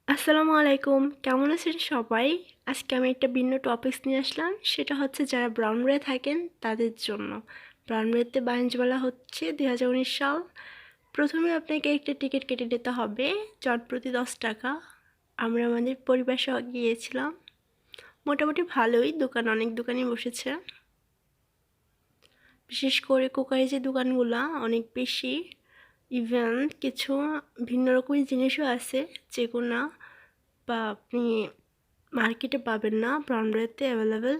আসসালামু আলাইকুম, কেমন আছেন সবাই? আজকে আমি একটা ভিন্ন টপিকস নিয়ে আসলাম। সেটা হচ্ছে যারা ব্রাহ্মণবাড়িয়ায় থাকেন তাদের জন্য। ব্রাহ্মণবাড়িয়াতে বাণিজ্যমেলা হচ্ছে 2019 সাল। প্রথমে আপনাকে একটা টিকিট কেটে নিতে হবে, জনপ্রতি 10 টাকা। আমরা আমাদের পরিবার সহ গিয়েছিলাম। মোটামুটি ভালোই, অনেক দোকানই বসেছে। বিশেষ করে কুকারি দোকানগুলা অনেক বেশি। ইভেন কিছু ভিন্ন রকমের জিনিসও আছে যেগুলো বা আপনি মার্কেটে পাবেন না, ব্রাহ্মণবাড়িয়াতে অ্যাভেলেবেল।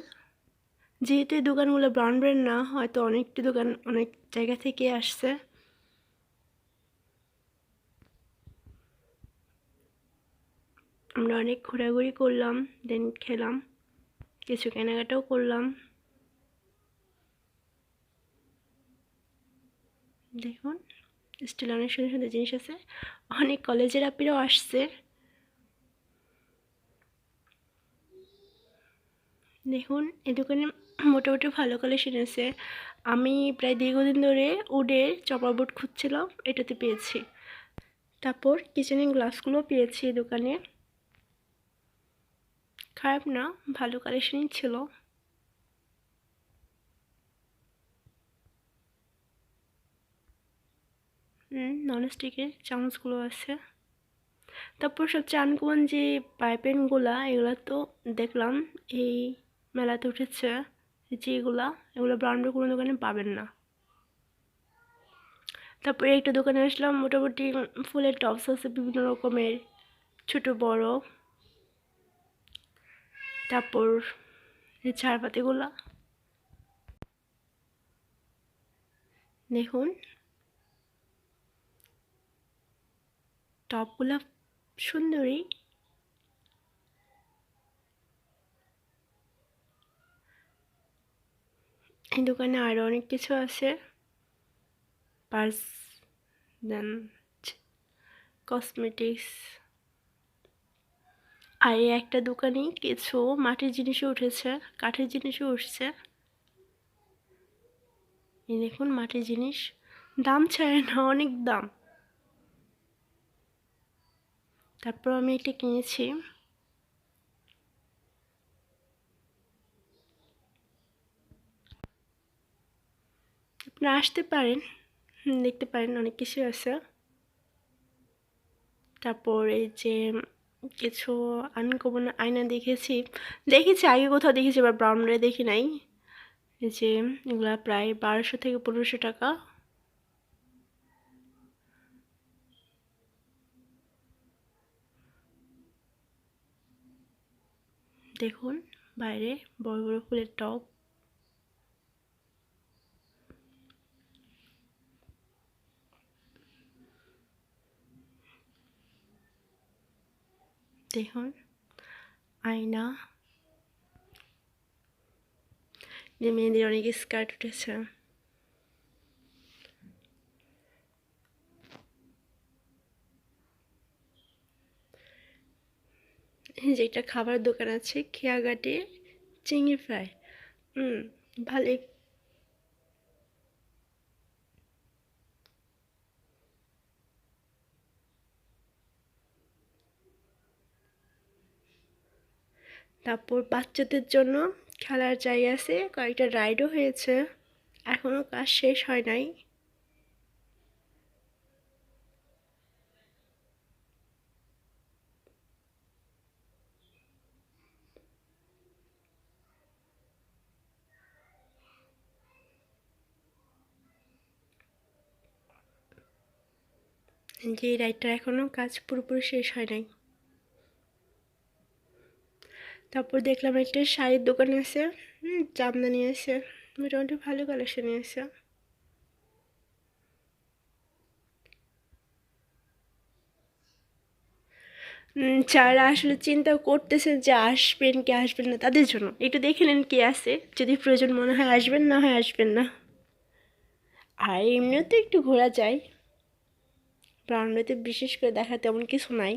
যেহেতু এই দোকানগুলো ব্রাহ্মণবাড়িয়ার না, হয়তো অনেকটি দোকান অনেক জায়গা থেকে আসছে। আমরা অনেক ঘোরাঘুরি করলাম, দেন খেলাম, কিছু কেনাকাটাও করলাম। দেখুন, স্টিল অনেক সুন্দর সুন্দর জিনিস আছে। অনেক কলেজের আপিরাও আসছে। দেখুন, এই দোকানে মোটামুটি ভালো কালেকশন আছে। আমি প্রায় দীর্ঘদিন ধরে উডের চপার বোর্ড খুঁজছিলাম, এটাতে পেয়েছি। তারপর কিচেনের গ্লাসগুলো পেয়েছি এই দোকানে। খারাপ না, ভালো কালেকশনই ছিল। ননস্টিকের চামচগুলো আছে। তারপর সবচেয়ে আনকমন যে পাইপেনগুলা, এগুলা তো দেখলাম এই মেলাতে উঠেছে। যেগুলা, এগুলো ব্রান্ডের কোনো দোকানে পাবেন না। তারপরে একটা দোকানে আসলাম, মোটামুটি ফুলের টপস আছে বিভিন্ন রকমের, ছোট বড়। তারপর এই ঝাড়বাতিগুলা দেখুন, টপগুলা সুন্দরী। এই দোকানে আরও অনেক কিছু আছে, পার্স, দেন কসমেটিক্স। আর এই একটা দোকানে কিছু মাটির জিনিসও উঠেছে, কাঠের জিনিসও উঠছে। এই দেখুন মাটির জিনিস, দাম ছাড়ে না, অনেক দাম। তারপর আমি এটা কিনেছি। আপনারা আসতে পারেন, দেখতে পারেন, অনেক কিছু আছে। তারপর এই যে কিছু আনকমন আয়না দেখেছি, আগে কোথাও দেখেছি, এবার ব্রাউনরে দেখি নাই। এই যে এগুলা প্রায় 1200 থেকে 1500 টাকা। দেখুন বাইরে বড় বড় ফুলের টব। দেখুন আয়না, যে মেয়েদের অনেক স্কার্ট উঠেছে। যে একটা খাবার দোকান আছে খেয়াঘাটে, চিংড়ি ফ্রাই। ভালোই। তারপর বাচ্চাদের জন্য খেলার জায়গা আছে, কয়েকটা রাইডও হয়েছে, এখনো কাজ শেষ হয় নাই। যে রাইডটার এখনো কাজ পুরোপুরি শেষ হয় নাই। তারপর দেখলাম একটা শাড়ির দোকান আছে, জামদানি আছে, মোটামুটি ভালো কালেকশন আছে। যারা আসলে চিন্তা করতেছেন যে আসবেন কি আসবেন না, তাদের জন্য একটু দেখে নেন কি আছে, যদি প্রয়োজন মনে হয় আসবেন, না হয় আসবেন না। আর এমনিও তো একটু ঘোরা যায়, ব্রাহ্মণবাড়িয়াতে বিশেষ করে দেখা তেমন কিছু নাই।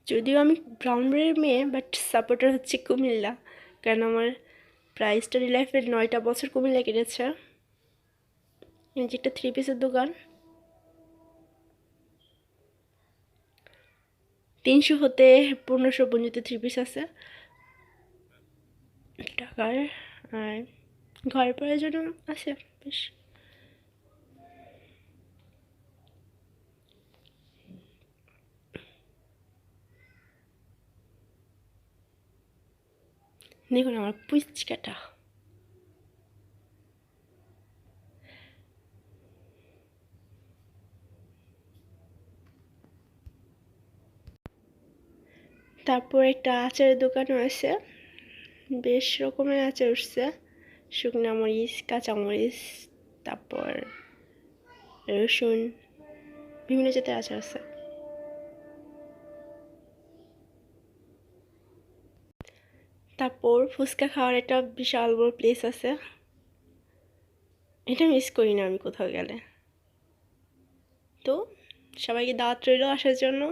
যদিও আমি ব্রাহ্মণবাড়িয়ার মেয়ে, বাট সাপোর্টার হচ্ছে কুমিল্লা, কারণ আমার প্রায় স্টাডি লাইফের 9টা বছর কুমিল্লা কেটেছে। এই যে একটা 3 পিসের দোকান, 300 হতে 1500 পর্যন্ত 3 পিস আছে টাকার। আর ঘরের প্রয়োজন আছে বেশ। দেখুন আমার পুচকাটা। তারপর একটা আচারের দোকানও আছে, বেশ রকমের আচার উঠছে, শুকনা মরিচ, কাঁচা মরিচ, তারপর রসুন, বিভিন্ন জাতের আচার আছে। তারপর ফুচকা খাওয়ার একটা বিশাল বড় প্লেস আছে, এটা মিস করি না আমি কোথাও গেলে। তো সবাইকে দাওয়াত রইল আসার জন্য।